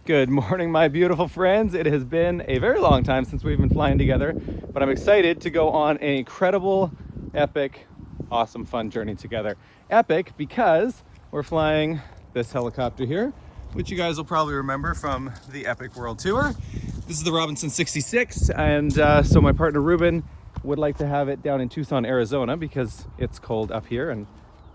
Good morning, my beautiful friends. It has been a very long time since we've been flying together, but I'm excited to go on an incredible, epic, awesome, fun journey together. Epic because we're flying this helicopter here, which you guys will probably remember from the Epic World Tour. This is the Robinson 66, and so my partner Ruben would like to have it down in Tucson, Arizona, because it's cold up here and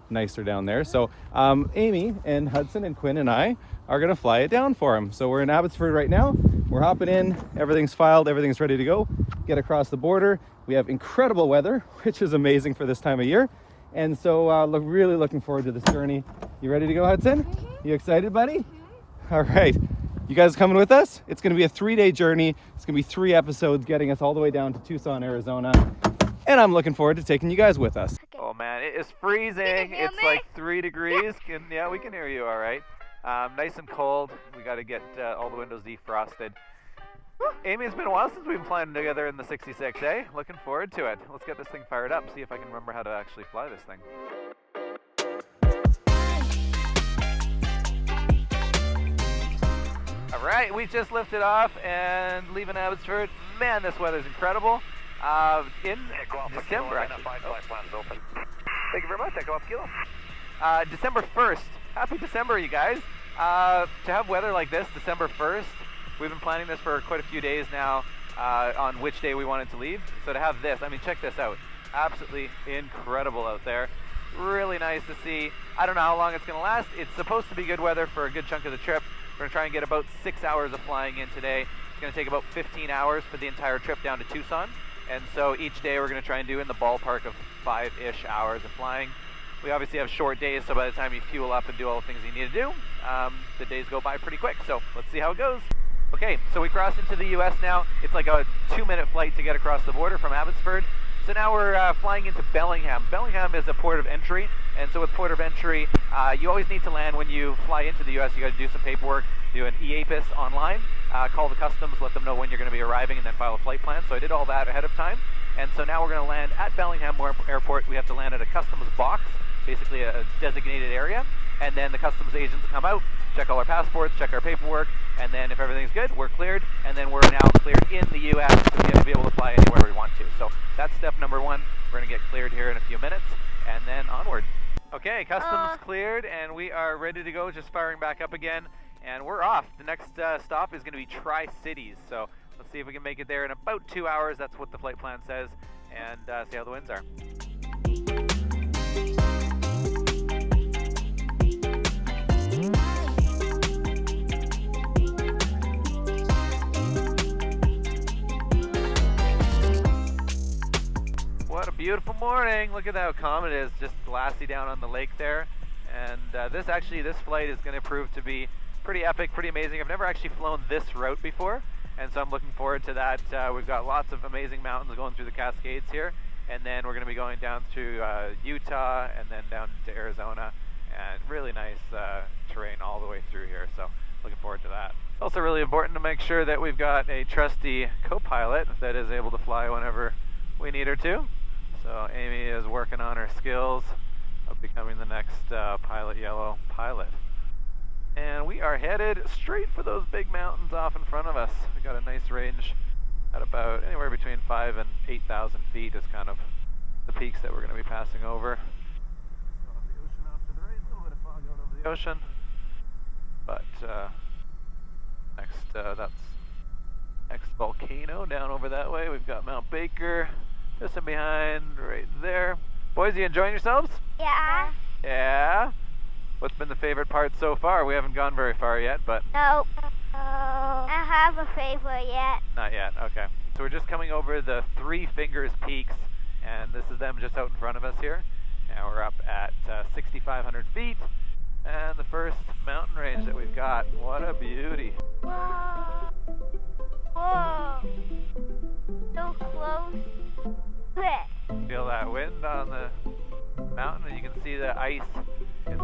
nicer down there. So Amy and Hudson and Quinn and I are gonna fly it down for him. So we're in Abbotsford right now. We're hopping in, everything's filed, everything's ready to go. Get across the border. We have incredible weather, which is amazing for this time of year. And so really looking forward to this journey. You ready to go, Hudson? You excited, buddy? All right. You guys coming with us? It's gonna be a 3-day journey. It's gonna be 3 episodes getting us all the way down to Tucson, Arizona. And I'm looking forward to taking you guys with us. Oh man, it is freezing. It's like 3 degrees. Yeah, we can hear you all right. Nice and cold. We got to get all the windows defrosted. Amy, it's been a while since we've been flying together in the 66, eh? Looking forward to it. Let's get this thing fired up, see if I can remember how to actually fly this thing. All right, we just lifted off and leaving Abbotsford. Man, this weather's incredible. In December, actually. Thank you very much. Echo off kilo. December 1st. Happy December, you guys. To have weather like this, December 1st, we've been planning this for quite a few days now on which day we wanted to leave. So to have this, I mean, check this out. Absolutely incredible out there. Really nice to see. I don't know how long it's going to last. It's supposed to be good weather for a good chunk of the trip. We're going to try and get about 6 hours of flying in today. It's going to take about 15 hours for the entire trip down to Tucson. And so each day we're going to try and do in the ballpark of 5-ish hours of flying. We obviously have short days, so by the time you fuel up and do all the things you need to do, the days go by pretty quick. So let's see how it goes. Okay, so we crossed into the US now. It's like a 2-minute flight to get across the border from Abbotsford. So now we're flying into Bellingham. Bellingham is a port of entry, and so with port of entry, you always need to land when you fly into the US. You got to do some paperwork, do an EAPIS online, call the customs, let them know when you're going to be arriving, and then file a flight plan. So I did all that ahead of time, and so now we're going to land at Bellingham Airport. We have to land at a customs box, basically a designated area, and then the customs agents come out, check all our passports, check our paperwork, and then if everything's good, we're cleared, and then we're now cleared in the US to be able to fly anywhere we want to. So that's step number 1. We're going to get cleared here in a few minutes, and then onward. Okay, customs cleared, and we are ready to go, just firing back up again, and we're off. The next stop is going to be Tri-Cities, so let's see if we can make it there in about 2 hours. That's what the flight plan says, and see how the winds are. What a beautiful morning. Look at how calm it is, just glassy down on the lake there. And this flight is going to prove to be pretty epic, pretty amazing. I've never actually flown this route before, and so I'm looking forward to that. We've got lots of amazing mountains going through the Cascades here, and then we're going to be going down through Utah and then down to Arizona, and really nice terrain all the way through here, so looking forward to that. Also really important to make sure that we've got a trusty co-pilot that is able to fly whenever we need her to. So Amy is working on her skills of becoming the next Pilot Yellow pilot. And we are headed straight for those big mountains off in front of us. We got a nice range at about anywhere between 5,000 and 8,000 feet is kind of the peaks that we're going to be passing over. So the ocean off to the right, a little bit of fog out over the ocean. But that's next volcano down over that way. We've got Mount Baker just in behind right there. Boys, you enjoying yourselves? Yeah. Yeah? What's been the favorite part so far? We haven't gone very far yet, but... Nope. I have a favorite yet. Not yet, okay. So we're just coming over the Three Fingers Peaks, and this is them just out in front of us here. Now we're up at 6,500 feet, and the first mountain range that we've got. What a beauty. Whoa. Whoa. So close. Feel that wind on the mountain, and you can see the ice. It's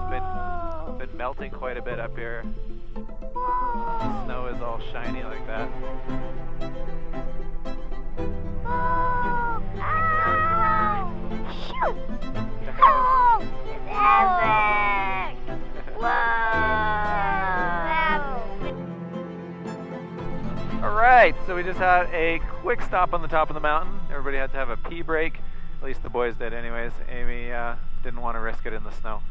been melting quite a bit up here. The snow is all shiny like that. Oh! Shoot! Oh! It's epic! Whoa! Alright, so we just had a quick stop on the top of the mountain. Everybody had to have a pee break. At least the boys did anyways. Amy didn't want to risk it in the snow.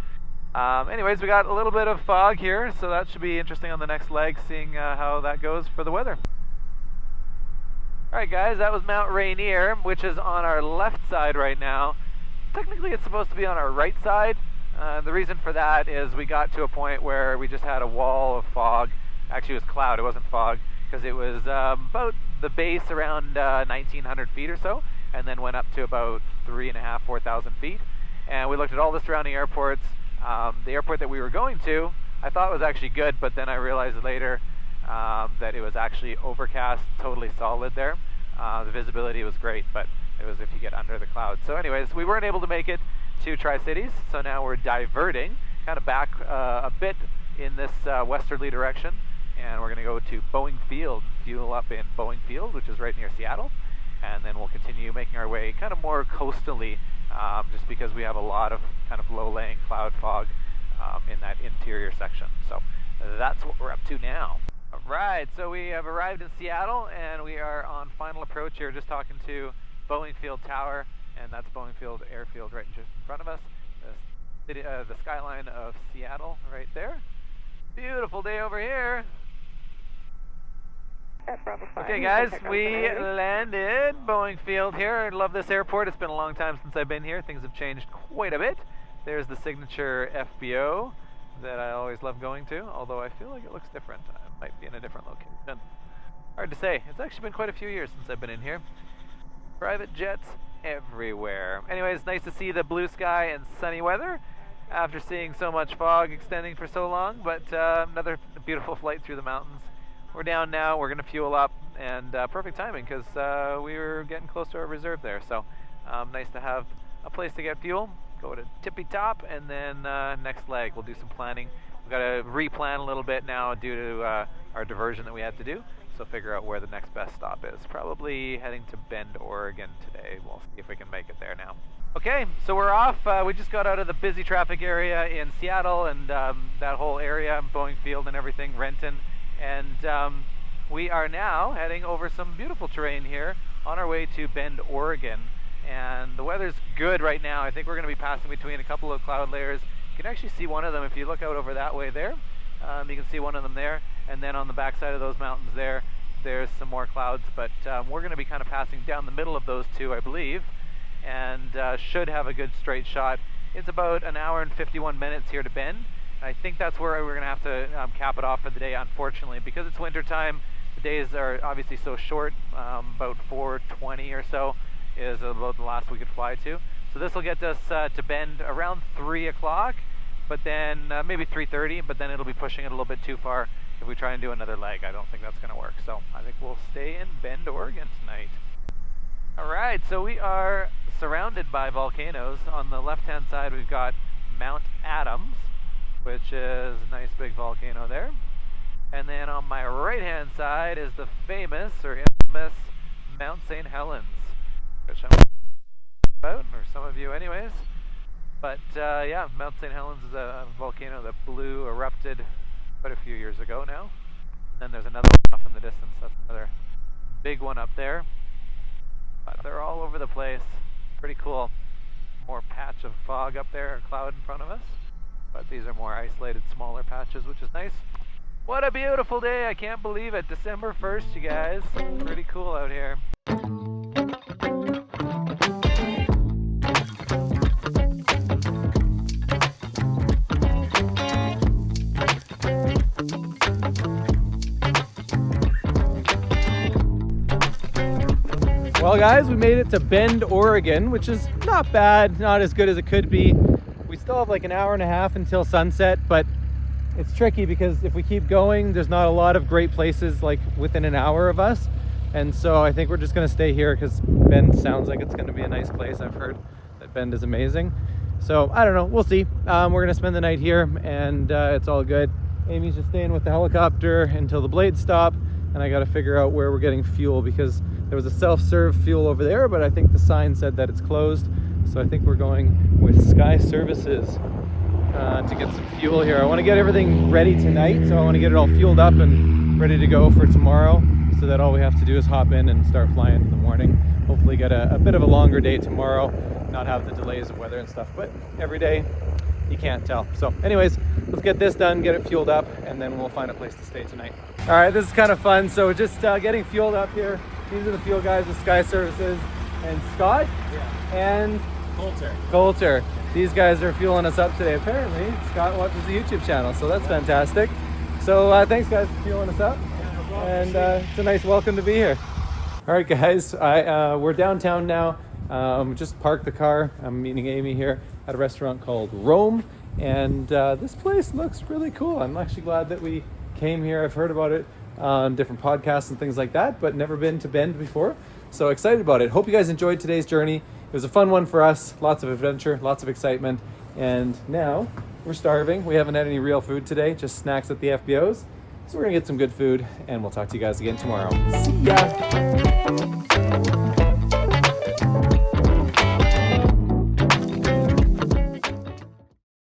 Anyways, we got a little bit of fog here, so that should be interesting on the next leg, seeing how that goes for the weather. Alright guys, that was Mount Rainier, which is on our left side right now. Technically it's supposed to be on our right side. The reason for that is we got to a point where we just had a wall of fog. Actually it was cloud, it wasn't fog, because it was about the base around 1,900 feet or so, and then went up to about 3,500, 4,000 feet. And we looked at all the surrounding airports. The airport that we were going to, I thought was actually good, but then I realized later that it was actually overcast, totally solid there. The visibility was great, but it was if you get under the clouds. So anyways, we weren't able to make it to Tri-Cities, so now we're diverting kind of back a bit in this westerly direction, and we're going to go to Boeing Field, fuel up in Boeing Field, which is right near Seattle, and then we'll continue making our way kind of more coastally, just because we have a lot of kind of low-laying cloud fog in that interior section. So that's what we're up to now. Alright, so we have arrived in Seattle, and we are on final approach here, just talking to Boeing Field Tower, and that's Boeing Field Airfield right just in front of us. The skyline of Seattle right there. Beautiful day over here. Okay guys, we landed Boeing Field here. I love this airport. It's been a long time since I've been here. Things have changed quite a bit. There's the signature FBO that I always love going to, although I feel like it looks different. I might be in a different location. Hard to say. It's actually been quite a few years since I've been in here. Private jets everywhere. Anyways, nice to see the blue sky and sunny weather after seeing so much fog extending for so long, but another beautiful flight through the mountains. We're down now, we're going to fuel up, and perfect timing because we were getting close to our reserve there, so nice to have a place to get fuel, go to tippy top, and then next leg we'll do some planning. We've got to replan a little bit now due to our diversion that we had to do, so figure out where the next best stop is. Probably heading to Bend, Oregon today. We'll see if we can make it there now. Okay, so we're off. We just got out of the busy traffic area in Seattle and that whole area, Boeing Field and everything, Renton. And we are now heading over some beautiful terrain here on our way to Bend, Oregon. And the weather's good right now. I think we're going to be passing between a couple of cloud layers. You can actually see one of them if you look out over that way there. You can see one of them there. And then on the backside of those mountains there, there's some more clouds. But we're going to be kind of passing down the middle of those two, I believe. And should have a good straight shot. It's about an hour and 51 minutes here to Bend. I think that's where we're going to have to cap it off for the day, unfortunately. Because it's winter time, the days are obviously so short, about 4:20 or so is about the last we could fly to. So this will get us to Bend around 3 o'clock, but then maybe 3:30, but then it'll be pushing it a little bit too far if we try and do another leg. I don't think that's going to work. So I think we'll stay in Bend, Oregon tonight. Alright, so we are surrounded by volcanoes. On the left-hand side we've got Mount Adams, which is a nice big volcano there. And then on my right-hand side is the famous or infamous Mount St. Helens, which I'm about, or some of you anyways. But yeah, Mount St. Helens is a volcano that erupted quite a few years ago now. And then there's another one off in the distance. That's another big one up there. But they're all over the place. Pretty cool. More patch of fog up there, a cloud in front of us. But these are more isolated, smaller patches, which is nice. What a beautiful day! I can't believe it. December 1st, you guys. Pretty cool out here. Well guys, we made it to Bend, Oregon, which is not bad, not as good as it could be. We still have like an hour and a half until sunset, but it's tricky because if we keep going, there's not a lot of great places like within an hour of us. And so I think we're just gonna stay here because Bend sounds like it's gonna be a nice place. I've heard that Bend is amazing. So I don't know, we'll see. We're gonna spend the night here and it's all good. Amy's just staying with the helicopter until the blades stop, and I gotta figure out where we're getting fuel because there was a self-serve fuel over there, but I think the sign said that it's closed. So I think we're going with Sky Services to get some fuel here. I want to get everything ready tonight, so I want to get it all fueled up and ready to go for tomorrow. so that all we have to do is hop in and start flying in the morning. Hopefully get a bit of a longer day tomorrow, not have the delays of weather and stuff, but every day you can't tell. So anyways, let's get this done, get it fueled up, and then we'll find a place to stay tonight. All right, this is kind of fun. So just getting fueled up here. These are the fuel guys with Sky Services, and Scott and Coulter. These guys are fueling us up today. Apparently, Scott watches the YouTube channel, so that's fantastic. So thanks guys for fueling us up, and it's a nice welcome to be here. All right guys, we're downtown now. Just parked the car. I'm meeting Amy here at a restaurant called Rome, and this place looks really cool. I'm actually glad that we came here. I've heard about it on different podcasts and things like that, but never been to Bend before. So excited about it. Hope you guys enjoyed today's journey. It was a fun one for us. Lots of adventure, lots of excitement. And now we're starving. We haven't had any real food today, just snacks at the FBOs. So we're gonna get some good food, and we'll talk to you guys again tomorrow. See ya.